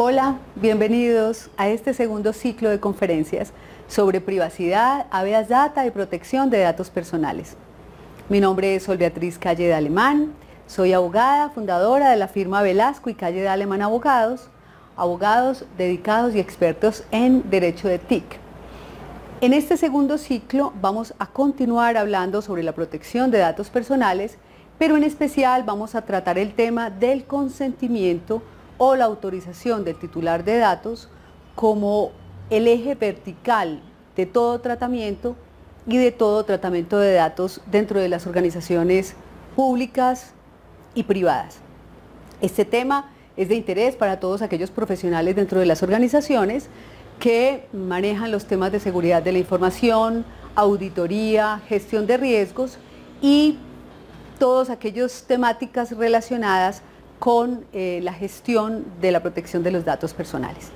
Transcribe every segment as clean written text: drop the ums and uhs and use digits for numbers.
Hola, bienvenidos a este segundo ciclo de conferencias sobre privacidad, habeas data y protección de datos personales. Mi nombre es Sol Beatriz Calle de Alemán, soy abogada, fundadora de la firma Velasco y Calle de Alemán Abogados, abogados dedicados y expertos en derecho de TIC. En este segundo ciclo vamos a continuar hablando sobre la protección de datos personales, pero en especial vamos a tratar el tema del consentimiento o la autorización del titular de datos como el eje vertical de todo tratamiento y de todo tratamiento de datos dentro de las organizaciones públicas y privadas. Este tema es de interés para todos aquellos profesionales dentro de las organizaciones que manejan los temas de seguridad de la información, auditoría, gestión de riesgos y todas aquellas temáticas relacionadas con la gestión de la protección de los datos personales.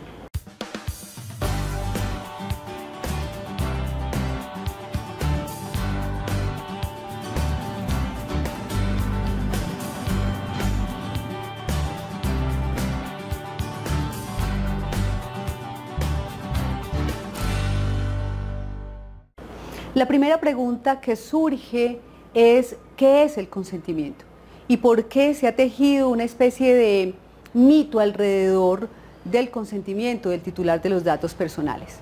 La primera pregunta que surge es ¿qué es el consentimiento? ¿Y por qué se ha tejido una especie de mito alrededor del consentimiento del titular de los datos personales?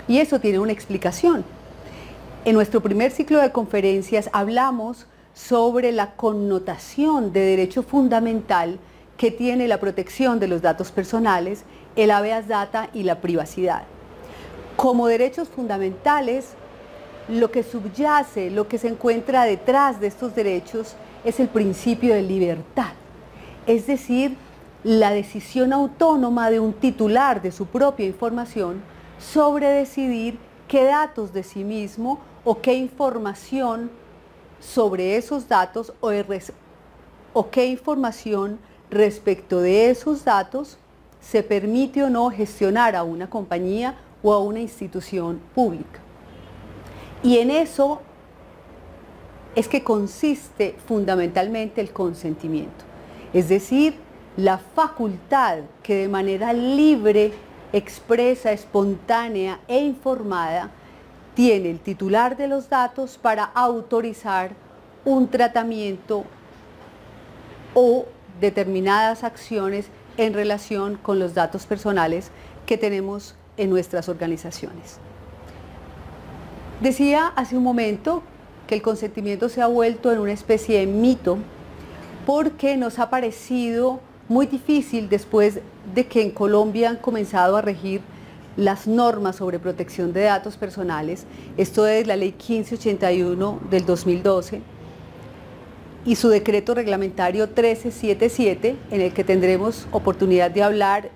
Y eso tiene una explicación. En nuestro primer ciclo de conferencias hablamos sobre la connotación de derecho fundamental que tiene la protección de los datos personales, el habeas data y la privacidad. Como derechos fundamentales, lo que subyace, lo que se encuentra detrás de estos derechos es el principio de libertad, es decir, la decisión autónoma de un titular de su propia información sobre decidir qué datos de sí mismo o qué información sobre esos datos o qué información respecto de esos datos se permite o no gestionar a una compañía o a una institución pública. Y en eso es que consiste fundamentalmente el consentimiento, es decir, la facultad que de manera libre, expresa, espontánea e informada tiene el titular de los datos para autorizar un tratamiento o determinadas acciones en relación con los datos personales que tenemos en nuestras organizaciones. Decía hace un momento que el consentimiento se ha vuelto en una especie de mito porque nos ha parecido muy difícil después de que en Colombia han comenzado a regir las normas sobre protección de datos personales. Esto es la ley 1581 del 2012 y su decreto reglamentario 1377, en el que tendremos oportunidad de hablar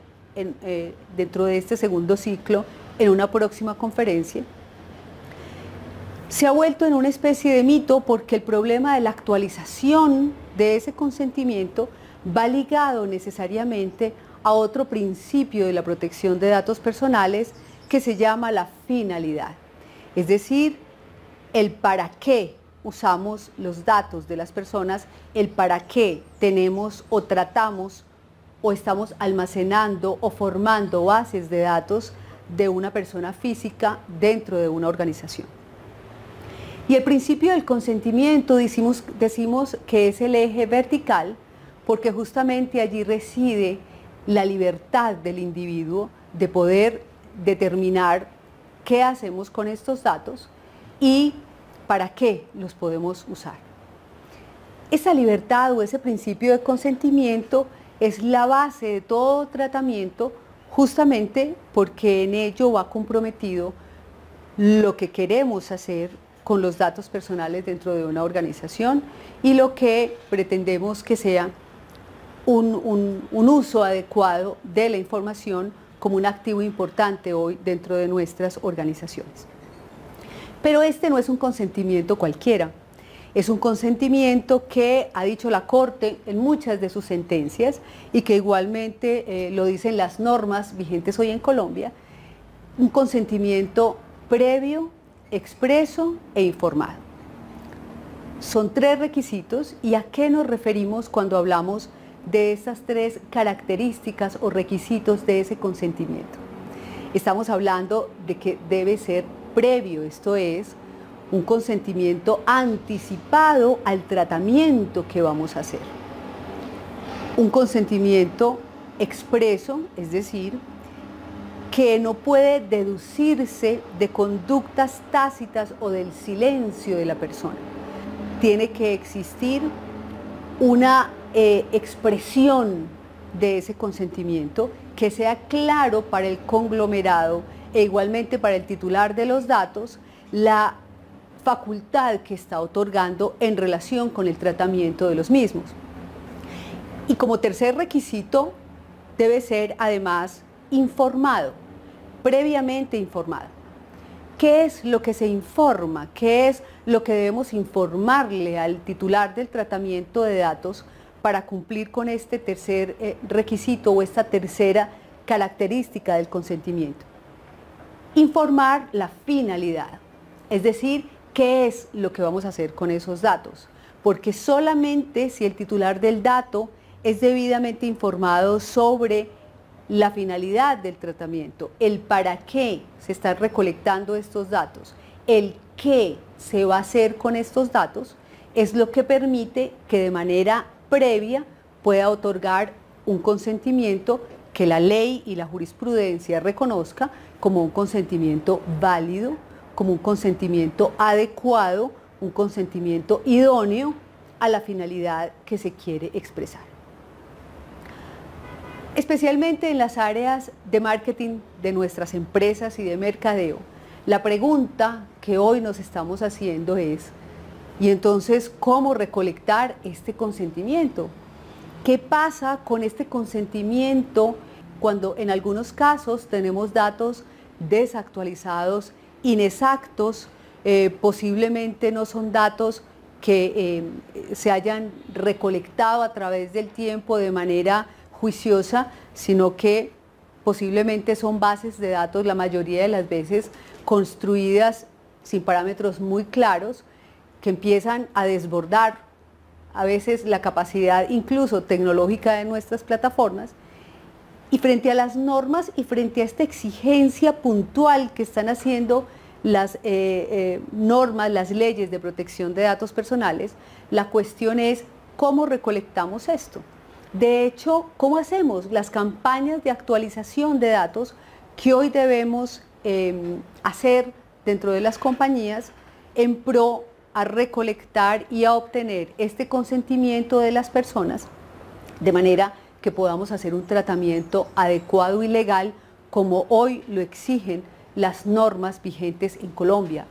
dentro de este segundo ciclo en una próxima conferencia. Se ha vuelto en una especie de mito porque el problema de la actualización de ese consentimiento va ligado necesariamente a otro principio de la protección de datos personales que se llama la finalidad. Es decir, el para qué usamos los datos de las personas, el para qué tenemos o tratamos o estamos almacenando o formando bases de datos de una persona física dentro de una organización. Y el principio del consentimiento decimos que es el eje vertical porque justamente allí reside la libertad del individuo de poder determinar qué hacemos con estos datos y para qué los podemos usar. Esa libertad o ese principio de consentimiento es la base de todo tratamiento justamente porque en ello va comprometido lo que queremos hacer con los datos personales dentro de una organización y lo que pretendemos que sea un uso adecuado de la información como un activo importante hoy dentro de nuestras organizaciones. Pero este no es un consentimiento cualquiera, es un consentimiento que ha dicho la Corte en muchas de sus sentencias y que igualmente lo dicen las normas vigentes hoy en Colombia, un consentimiento previo, expreso e informado. Son tres requisitos y ¿a qué nos referimos cuando hablamos de estas tres características o requisitos de ese consentimiento. Estamos hablando de que debe ser previo, esto es, un consentimiento anticipado al tratamiento que vamos a hacer. Un consentimiento expreso, es decir, que no puede deducirse de conductas tácitas o del silencio de la persona. Tiene que existir una expresión de ese consentimiento que sea claro para el conglomerado e igualmente para el titular de los datos la facultad que está otorgando en relación con el tratamiento de los mismos. Y como tercer requisito, debe ser además informado, previamente informado. ¿Qué es lo que se informa? ¿Qué es lo que debemos informarle al titular del tratamiento de datos para cumplir con este tercer requisito o esta tercera característica del consentimiento? Informar la finalidad, es decir, qué es lo que vamos a hacer con esos datos, porque solamente si el titular del dato es debidamente informado sobre la finalidad del tratamiento, el para qué se están recolectando estos datos, el qué se va a hacer con estos datos, es lo que permite que de manera previa pueda otorgar un consentimiento que la ley y la jurisprudencia reconozca como un consentimiento válido, como un consentimiento adecuado, un consentimiento idóneo a la finalidad que se quiere expresar. Especialmente en las áreas de marketing de nuestras empresas y de mercadeo, la pregunta que hoy nos estamos haciendo es, ¿y entonces cómo recolectar este consentimiento? ¿Qué pasa con este consentimiento cuando en algunos casos tenemos datos desactualizados, inexactos, posiblemente no son datos que se hayan recolectado a través del tiempo de manera juiciosa, sino que posiblemente son bases de datos la mayoría de las veces construidas sin parámetros muy claros, que empiezan a desbordar a veces la capacidad incluso tecnológica de nuestras plataformas, y frente a las normas y frente a esta exigencia puntual que están haciendo las normas, las leyes de protección de datos personales, la cuestión es cómo recolectamos esto. De hecho, ¿cómo hacemos las campañas de actualización de datos que hoy debemos hacer dentro de las compañías en pro a recolectar y a obtener este consentimiento de las personas de manera que podamos hacer un tratamiento adecuado y legal como hoy lo exigen las normas vigentes en Colombia?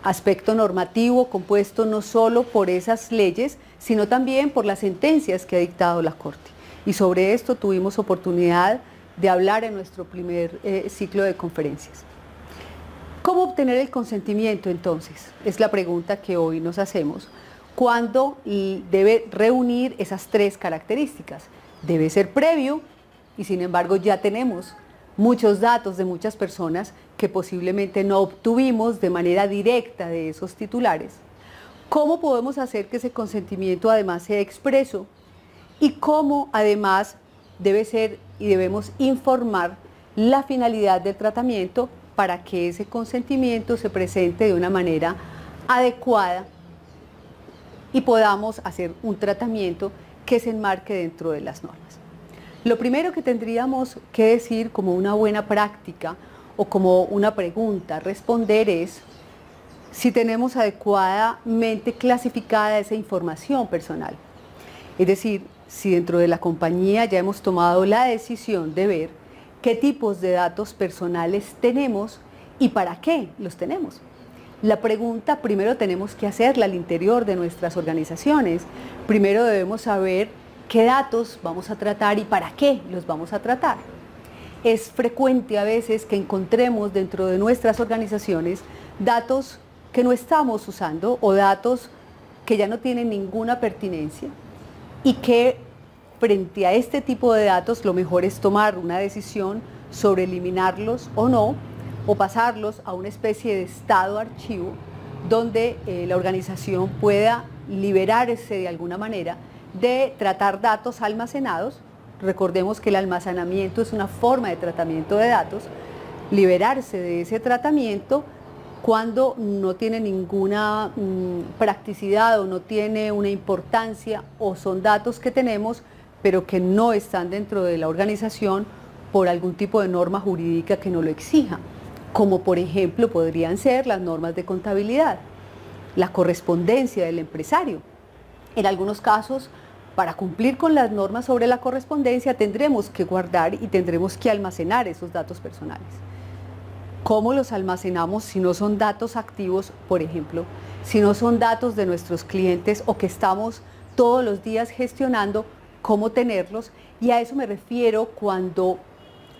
Aspecto normativo compuesto no solo por esas leyes, sino también por las sentencias que ha dictado la Corte. Y sobre esto tuvimos oportunidad de hablar en nuestro primer ciclo de conferencias. ¿Cómo obtener el consentimiento entonces? Es la pregunta que hoy nos hacemos. ¿Cuándo debe reunir esas tres características? Debe ser previo y sin embargo ya tenemos muchos datos de muchas personas que posiblemente no obtuvimos de manera directa de esos titulares. ¿Cómo podemos hacer que ese consentimiento además sea expreso? Y cómo además debe ser y debemos informar la finalidad del tratamiento para que ese consentimiento se presente de una manera adecuada y podamos hacer un tratamiento que se enmarque dentro de las normas. Lo primero que tendríamos que decir como una buena práctica o como una pregunta a responder es si tenemos adecuadamente clasificada esa información personal. Es decir, si dentro de la compañía ya hemos tomado la decisión de ver qué tipos de datos personales tenemos y para qué los tenemos. La pregunta primero tenemos que hacerla al interior de nuestras organizaciones. Primero debemos saber qué datos vamos a tratar y para qué los vamos a tratar. Es frecuente a veces que encontremos dentro de nuestras organizaciones datos que no estamos usando o datos que ya no tienen ninguna pertinencia y que frente a este tipo de datos lo mejor es tomar una decisión sobre eliminarlos o no, o pasarlos a una especie de estado archivo donde la organización pueda liberarse de alguna manera de tratar datos almacenados. Recordemos que el almacenamiento es una forma de tratamiento de datos, liberarse de ese tratamiento cuando no tiene ninguna practicidad o no tiene una importancia, o son datos que tenemos pero que no están dentro de la organización por algún tipo de norma jurídica que no lo exija, como por ejemplo podrían ser las normas de contabilidad, la correspondencia del empresario. En algunos casos, para cumplir con las normas sobre la correspondencia, tendremos que guardar y tendremos que almacenar esos datos personales. ¿Cómo los almacenamos si no son datos activos, por ejemplo? Si no son datos de nuestros clientes o que estamos todos los días gestionando, ¿cómo tenerlos? Y a eso me refiero cuando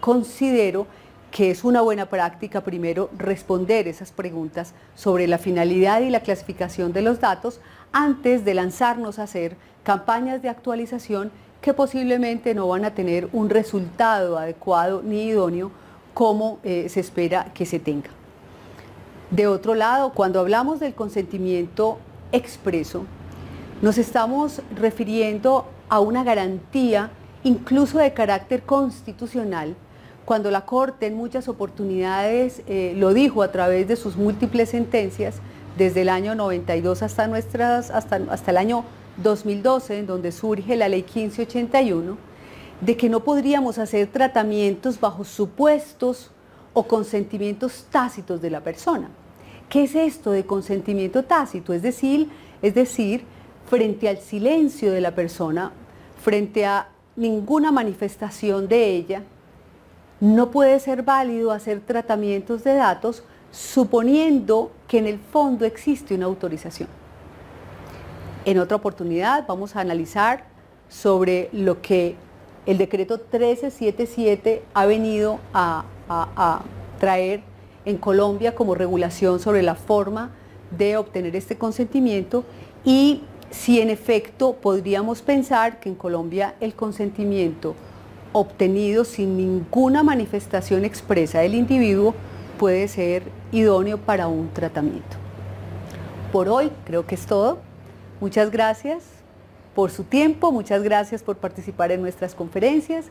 considero que es una buena práctica primero responder esas preguntas sobre la finalidad y la clasificación de los datos antes de lanzarnos a hacer campañas de actualización que posiblemente no van a tener un resultado adecuado ni idóneo como se espera que se tenga. De otro lado, cuando hablamos del consentimiento expreso, nos estamos refiriendo a una garantía incluso de carácter constitucional, cuando la Corte en muchas oportunidades lo dijo a través de sus múltiples sentencias, desde el año 92 hasta el año 2012, en donde surge la Ley 1581, de que no podríamos hacer tratamientos bajo supuestos o consentimientos tácitos de la persona. ¿Qué es esto de consentimiento tácito? Es decir, frente al silencio de la persona, frente a ninguna manifestación de ella, no puede ser válido hacer tratamientos de datos suponiendo que en el fondo existe una autorización. En otra oportunidad vamos a analizar sobre lo que el decreto 1377 ha venido a traer en Colombia como regulación sobre la forma de obtener este consentimiento y si en efecto podríamos pensar que en Colombia el consentimiento obtenido sin ninguna manifestación expresa del individuo puede ser idóneo para un tratamiento. Por hoy creo que es todo. Muchas gracias por su tiempo, muchas gracias por participar en nuestras conferencias.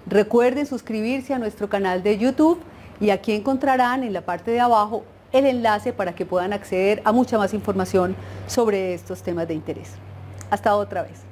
Recuerden suscribirse a nuestro canal de YouTube y aquí encontrarán en la parte de abajo el enlace para que puedan acceder a mucha más información sobre estos temas de interés. Hasta otra vez.